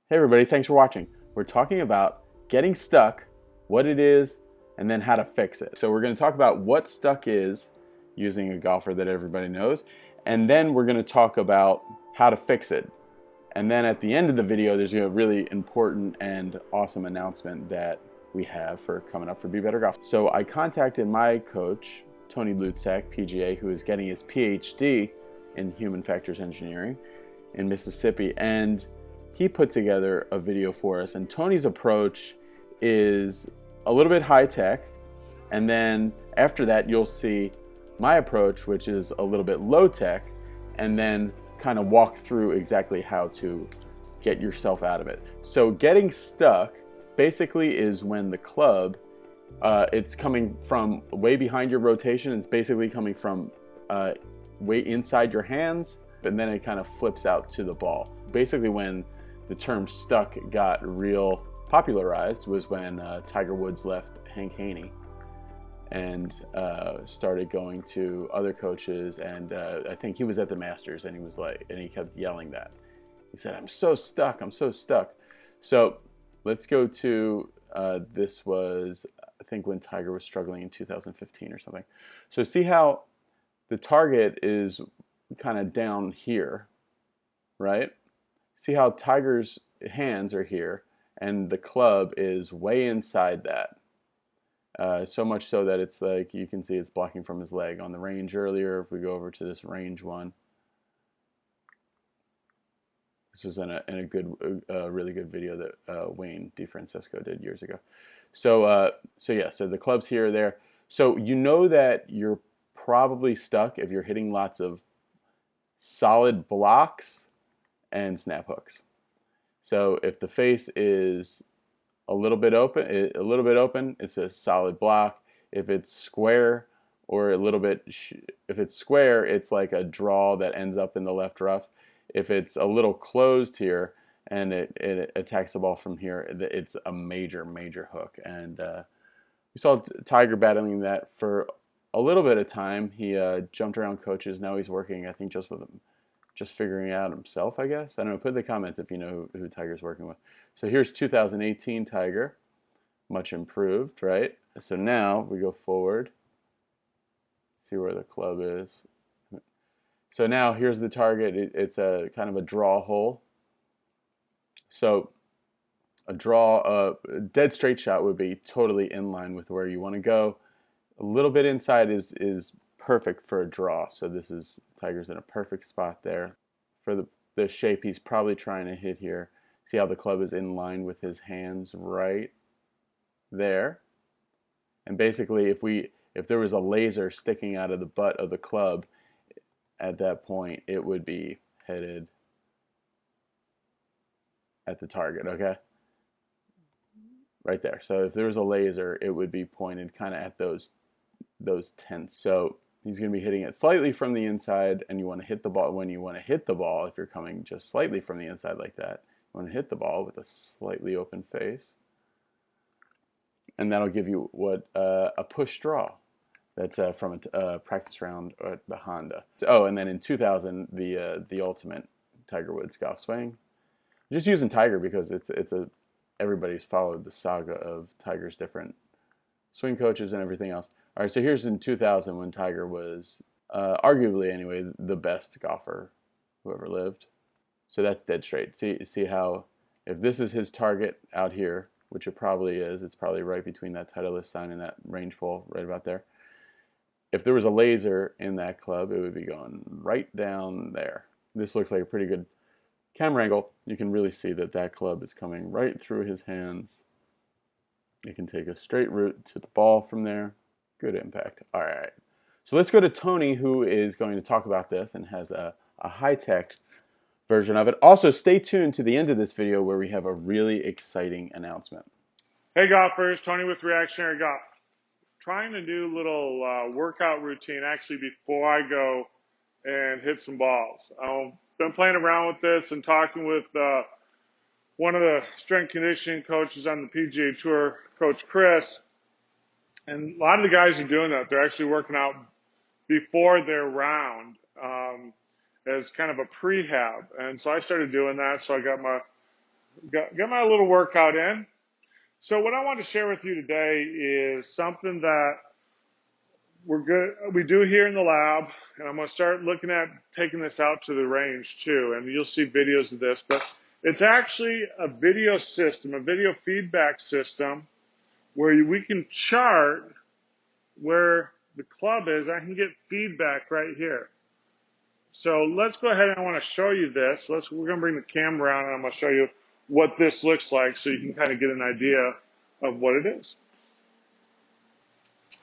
Hey everybody, thanks for watching. We're talking about getting stuck, what it is, and then how to fix it. So we're going to talk about what stuck is using a golfer that everybody knows, and then we're going to talk about how to fix it. And then at the end of the video, there's a really important and awesome announcement that we have for coming up for Be Better Golf. So I contacted my coach, Tony Lutzak, PGA, who is getting his PhD in Human Factors Engineering in Mississippi, and he put together a video for us. And Tony's approach is a little bit high tech, and then after that you'll see my approach, which is a little bit low tech, and then kind of walk through exactly how to get yourself out of it. So getting stuck basically is when the club, it's coming from way behind your rotation. It's basically coming from way inside your hands, and then it kind of flips out to the ball. Basically when the term stuck got real popularized was when Tiger Woods left Hank Haney and started going to other coaches, and I think he was at the Masters, and he was like, and he kept yelling that. He said, "I'm so stuck, I'm so stuck." So let's go to, this was, I think when Tiger was struggling in 2015 or something. So see how the target is kind of down here, right? See how Tiger's hands are here and the club is way inside that. So much so that it's like, you can see it's blocking from his leg. On the range earlier, if we go over to this range one, this was in a good, really good video that Wayne DeFrancesco did years ago. So, so the club's here or there. So you know that you're probably stuck if you're hitting lots of solid blocks and snap hooks. So if the face is a little bit open, it's a solid block. If it's square or a little bit, if it's square, it's like a draw that ends up in the left rough. If it's a little closed here and it attacks the ball from here, it's a major hook. And we saw Tiger battling that for a little bit of time. He jumped around coaches. Now he's working, I think, just figuring out himself, I guess. I don't know. Put in the comments if you know who Tiger's working with. So here's 2018 Tiger, much improved, right? So now we go forward, see where the club is. So now here's the target. It's a kind of a draw hole. So a dead straight shot would be totally in line with where you want to go. A little bit inside is perfect for a draw. So this is, Tiger's in a perfect spot there for the shape he's probably trying to hit here. See how the club is in line with his hands right there. And basically if there was a laser sticking out of the butt of the club at that point, it would be headed at the target, okay? Right there. So if there was a laser, it would be pointed kind of at those tents. So he's going to be hitting it slightly from the inside, and you want to hit the ball. When you want to hit the ball, if you're coming just slightly from the inside like that, you want to hit the ball with a slightly open face, and that'll give you what a push draw. That's from a practice round at the Honda. Oh, and then in 2000, the ultimate Tiger Woods golf swing. I'm just using Tiger because everybody's followed the saga of Tiger's different swing coaches and everything else. All right, so here's in 2000 when Tiger was, arguably anyway, the best golfer who ever lived. So that's dead straight. See how, if this is his target out here, which it probably is, it's probably right between that Titleist sign and that range pole, right about there. If there was a laser in that club, it would be going right down there. This looks like a pretty good camera angle. You can really see that that club is coming right through his hands. You can take a straight route to the ball from there. Good impact. All right. So let's go to Tony, who is going to talk about this and has a high-tech version of it. Also, stay tuned to the end of this video where we have a really exciting announcement. Hey golfers, Tony with Reactionary Golf. Trying to do a little workout routine actually before I go and hit some balls. I've been playing around with this and talking with one of the strength conditioning coaches on the PGA Tour, Coach Chris. And a lot of the guys are doing that. They're actually working out before their round as kind of a prehab. And so I started doing that. So I got my Got my little workout in. So what I want to share with you today is something that we do here in the lab, and I'm going to start looking at taking this out to the range too, and you'll see videos of this, but it's actually a video system, a video feedback system where we can chart where the club is. I can get feedback right here. So let's go ahead and I want to show you this. We're going to bring the camera around and I'm going to show you what this looks like so you can kind of get an idea of what it is.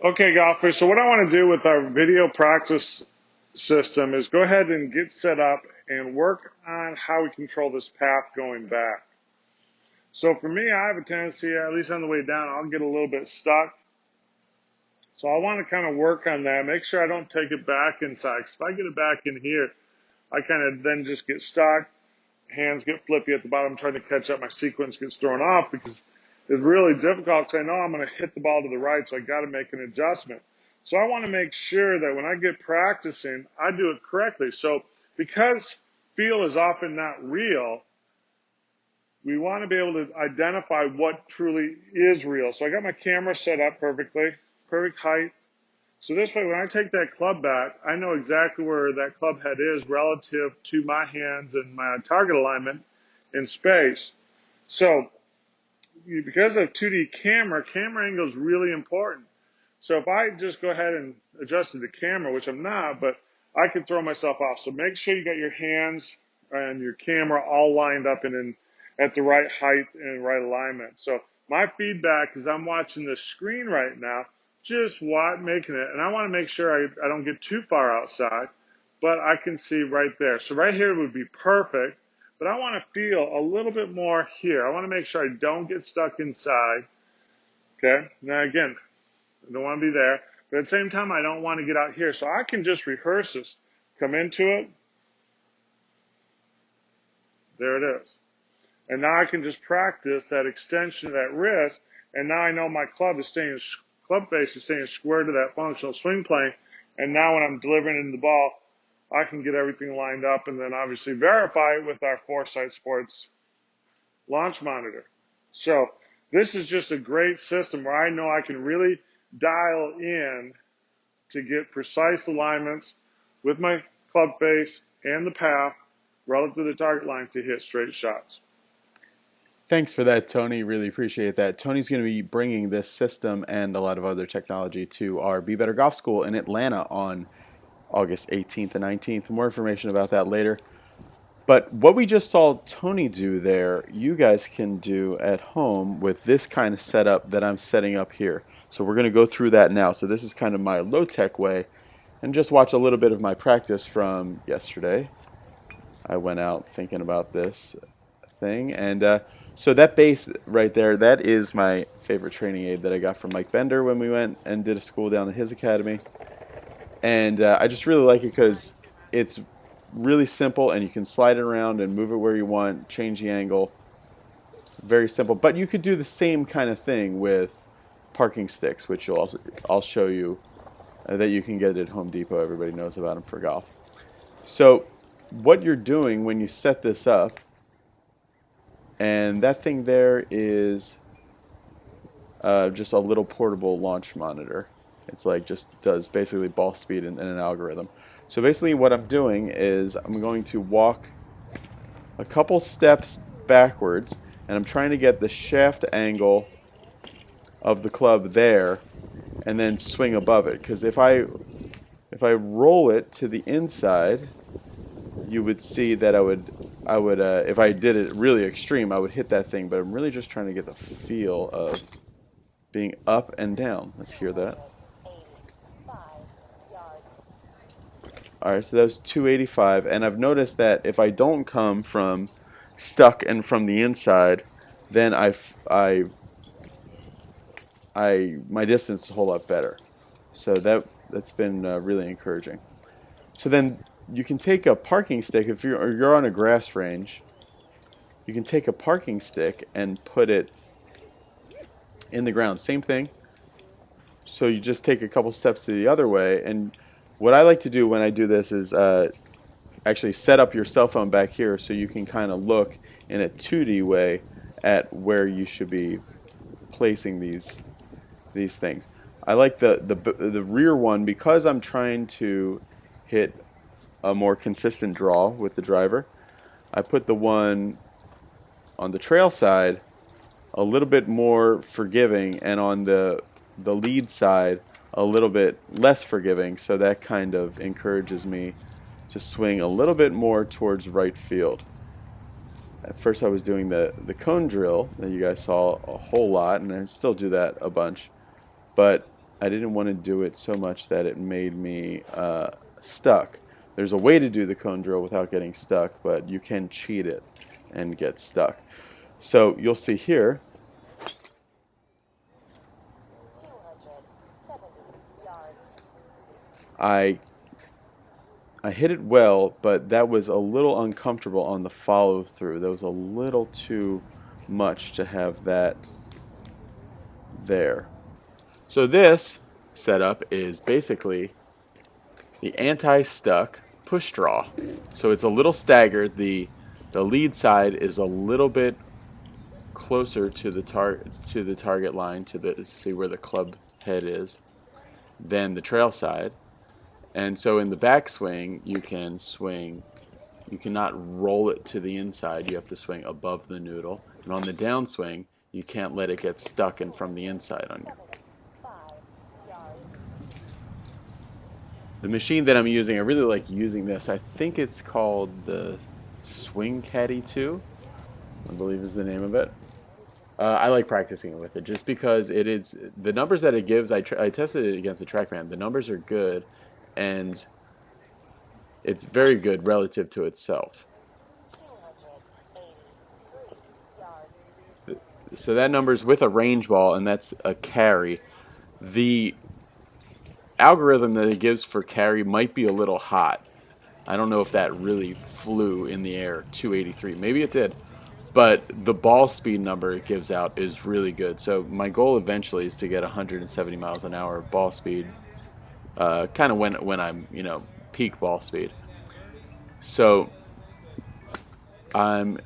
Okay, golfers, so what I want to do with our video practice system is go ahead and get set up and work on how we control this path going back. So for me, I have a tendency, at least on the way down, I'll get a little bit stuck. So I want to kind of work on that, make sure I don't take it back inside. Because if I get it back in here, I kind of then just get stuck. Hands get flippy at the bottom, trying to catch up. My sequence gets thrown off because it's really difficult because I know I'm going to hit the ball to the right, so I got to make an adjustment. So I want to make sure that when I get practicing, I do it correctly. So because feel is often not real, we want to be able to identify what truly is real. So I got my camera set up perfectly, perfect height. So this way, when I take that club back, I know exactly where that club head is relative to my hands and my target alignment in space. So because of 2D camera angle is really important. So if I just go ahead and adjust the camera, which I'm not, but I can throw myself off. So make sure you got your hands and your camera all lined up and at the right height and right alignment. So my feedback is I'm watching the screen right now, just making it, and I want to make sure I don't get too far outside, but I can see right there. So right here would be perfect, but I want to feel a little bit more here. I want to make sure I don't get stuck inside. Okay, now again, I don't want to be there, but at the same time, I don't want to get out here. So I can just rehearse this, come into it. There it is. And now I can just practice that extension of that wrist, and now I know my club face is staying square to that functional swing plane, and now when I'm delivering into the ball, I can get everything lined up and then obviously verify it with our Foresight Sports launch monitor. So this is just a great system where I know I can really dial in to get precise alignments with my club face and the path relative to the target line to hit straight shots. Thanks for that, Tony. Really appreciate that. Tony's going to be bringing this system and a lot of other technology to our Be Better Golf School in Atlanta on August 18th and 19th. More information about that later. But what we just saw Tony do there, you guys can do at home with this kind of setup that I'm setting up here. So we're going to go through that now. So this is kind of my low-tech way, and just watch a little bit of my practice from yesterday. I went out thinking about this thing, and so that base right there, that is my favorite training aid that I got from Mike Bender when we went and did a school down at his academy. And I just really like it because it's really simple and you can slide it around and move it where you want, change the angle. Very simple. But you could do the same kind of thing with parking sticks, which I'll show you that you can get at Home Depot. Everybody knows about them for golf. So what you're doing when you set this up, and that thing there is just a little portable launch monitor. It's like just does basically ball speed and an algorithm. So basically what I'm doing is I'm going to walk a couple steps backwards, and I'm trying to get the shaft angle of the club there and then swing above it. Because if I roll it to the inside, you would see that I would if I did it really extreme, I would hit that thing. But I'm really just trying to get the feel of being up and down. Let's hear that. All right, so that was 285, and I've noticed that if I don't come from stuck and from the inside, then my distance is a whole lot better. So that's been really encouraging. So then you can take a parking stick if you're on a grass range. You can take a parking stick and put it in the ground. Same thing. So you just take a couple steps to the other way, and what I like to do when I do this is actually set up your cell phone back here so you can kind of look in a 2D way at where you should be placing these things. I like the rear one because I'm trying to hit a more consistent draw with the driver. I put the one on the trail side a little bit more forgiving, and on the lead side a little bit less forgiving, so that kind of encourages me to swing a little bit more towards right field. At first I was doing the cone drill that you guys saw a whole lot, and I still do that a bunch, but I didn't want to do it so much that it made me stuck. There's a way to do the cone drill without getting stuck, but you can cheat it and get stuck. So you'll see here, 270 yards. I hit it well, but that was a little uncomfortable on the follow through. That was a little too much to have that there. So this setup is basically the anti-stuck push draw. So it's a little staggered. The lead side is a little bit closer to the target line, to see where the club head is, than the trail side. And so in the backswing, you cannot roll it to the inside. You have to swing above the noodle. And on the downswing, you can't let it get stuck and from the inside on you. 5 yards. The machine that I'm using, I really like using this. I think it's called the Swing Caddy 2, I believe is the name of it. I like practicing with it just because it is the numbers that it gives. I tested it against the TrackMan. The numbers are good, and it's very good relative to itself. 283 yards. So that number's with a range ball, and that's a carry. The algorithm that it gives for carry might be a little hot. I don't know if that really flew in the air, 283. Maybe it did. But the ball speed number it gives out is really good. So my goal eventually is to get 170 miles an hour ball speed, kind of when I'm, peak ball speed. So I'm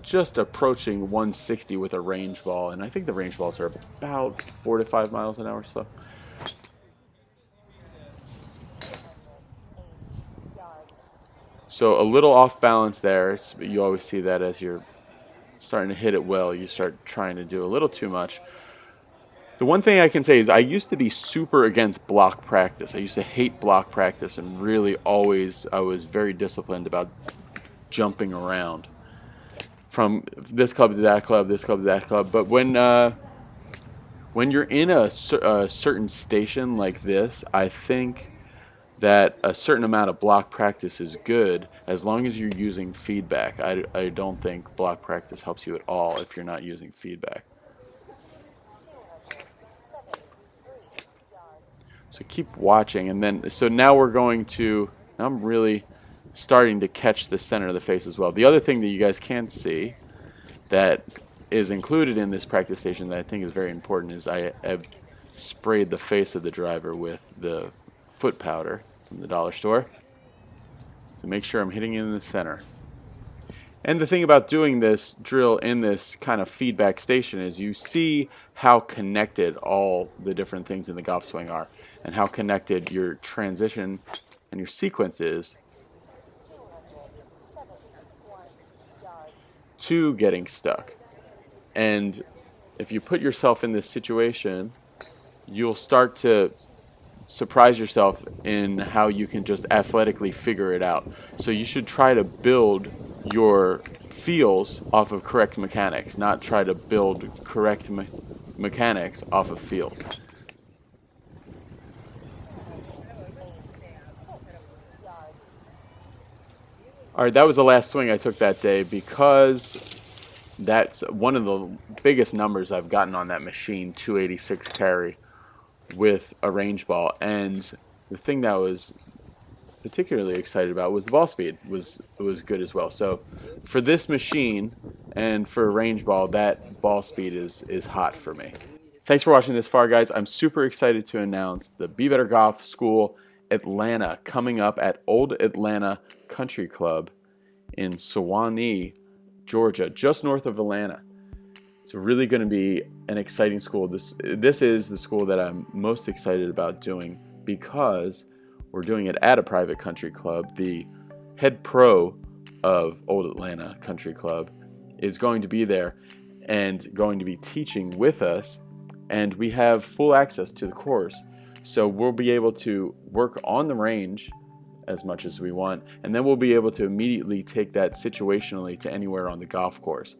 just approaching 160 with a range ball, and I think the range balls are about 4 to 5 miles an hour. So 280 yards. a little off balance there. You always see that as you're starting to hit it well, you start trying to do a little too much. The one thing I can say is I used to be super against block practice. I used to hate block practice, and really I was very disciplined about jumping around from this club to that club, this club to that club. But when you're in a certain station like this, I think that a certain amount of block practice is good as long as you're using feedback. I don't think block practice helps you at all if you're not using feedback. 273 yards. So keep watching, and then now I'm really starting to catch the center of the face as well. The other thing that you guys can't see that is included in this practice station that I think is very important is I've sprayed the face of the driver with the foot powder from the dollar store to make sure I'm hitting it in the center. And the thing about doing this drill in this kind of feedback station is you see how connected all the different things in the golf swing are, and how connected your transition and your sequence is 271 yards. to getting stuck. And if you put yourself in this situation, you'll start to surprise yourself in how you can just athletically figure it out. So you should try to build your feels off of correct mechanics, not try to build correct mechanics off of feels. 286 yards. All right, that was the last swing I took that day because that's one of the biggest numbers I've gotten on that machine, 286 carry with a range ball. And the thing that I was particularly excited about was the ball speed was good as well. So for this machine and for a range ball, that ball speed is hot for me. Thanks for watching this far, guys. I'm super excited to announce the Be Better Golf School Atlanta coming up at Old Atlanta Country Club in Sewanee Georgia, just north of Atlanta. It's really going to be an exciting school. This is the school that I'm most excited about doing because we're doing it at a private country club. The head pro of Old Atlanta Country Club is going to be there and going to be teaching with us, and we have full access to the course. So we'll be able to work on the range as much as we want, and then we'll be able to immediately take that situationally to anywhere on the golf course.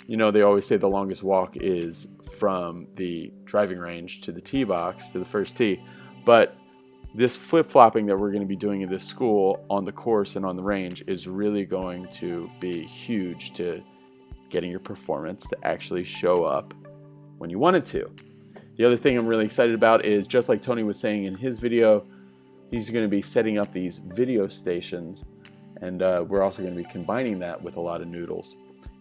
You know, they always say the longest walk is from the driving range to the tee box, to the first tee, but this flip-flopping that we're going to be doing in this school on the course and on the range is really going to be huge to getting your performance to actually show up when you want it to. The other thing I'm really excited about is, just like Tony was saying in his video, he's going to be setting up these video stations, and we're also going to be combining that with a lot of noodles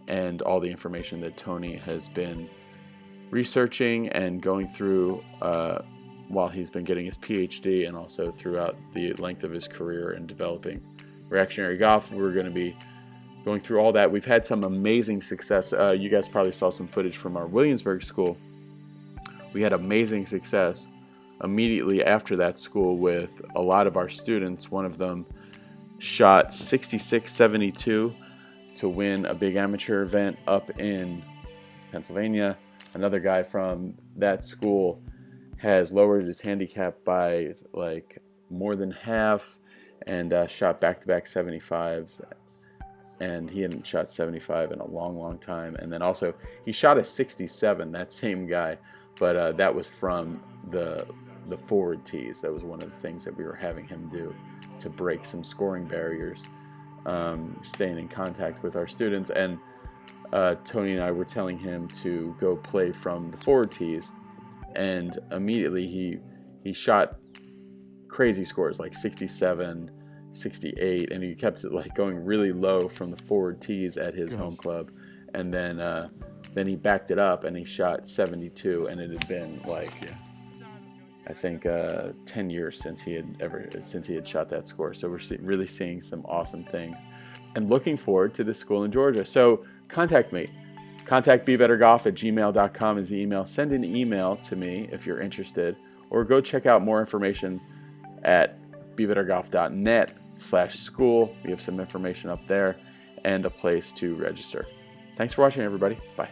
and all the information that Tony has been researching and going through while he's been getting his PhD, and also throughout the length of his career in developing reactionary golf. We're going to be going through all that. We've had some amazing success. You guys probably saw some footage from our Williamsburg school. We had amazing success immediately after that school with a lot of our students. One of them shot 66-72 to win a big amateur event up in Pennsylvania. Another guy from that school has lowered his handicap by like more than half and shot back-to-back 75s, and he hadn't shot 75 in a long time. And then also he shot a 67, that same guy, but that was from the forward tees. That was one of the things that we were having him do to break some scoring barriers, staying in contact with our students. And Tony and I were telling him to go play from the forward tees, and immediately he shot crazy scores like 67, 68, and he kept it like going really low from the forward tees at his home club. And then he backed it up and he shot 72, and it had been like I think 10 years since he had shot that score. So we're really seeing some awesome things, and looking forward to this school in Georgia. So contact me. Contact BeBetterGolf@gmail.com is the email. Send an email to me if you're interested, or go check out more information at BeBetterGolf.net/school. We have some information up there and a place to register. Thanks for watching, everybody. Bye.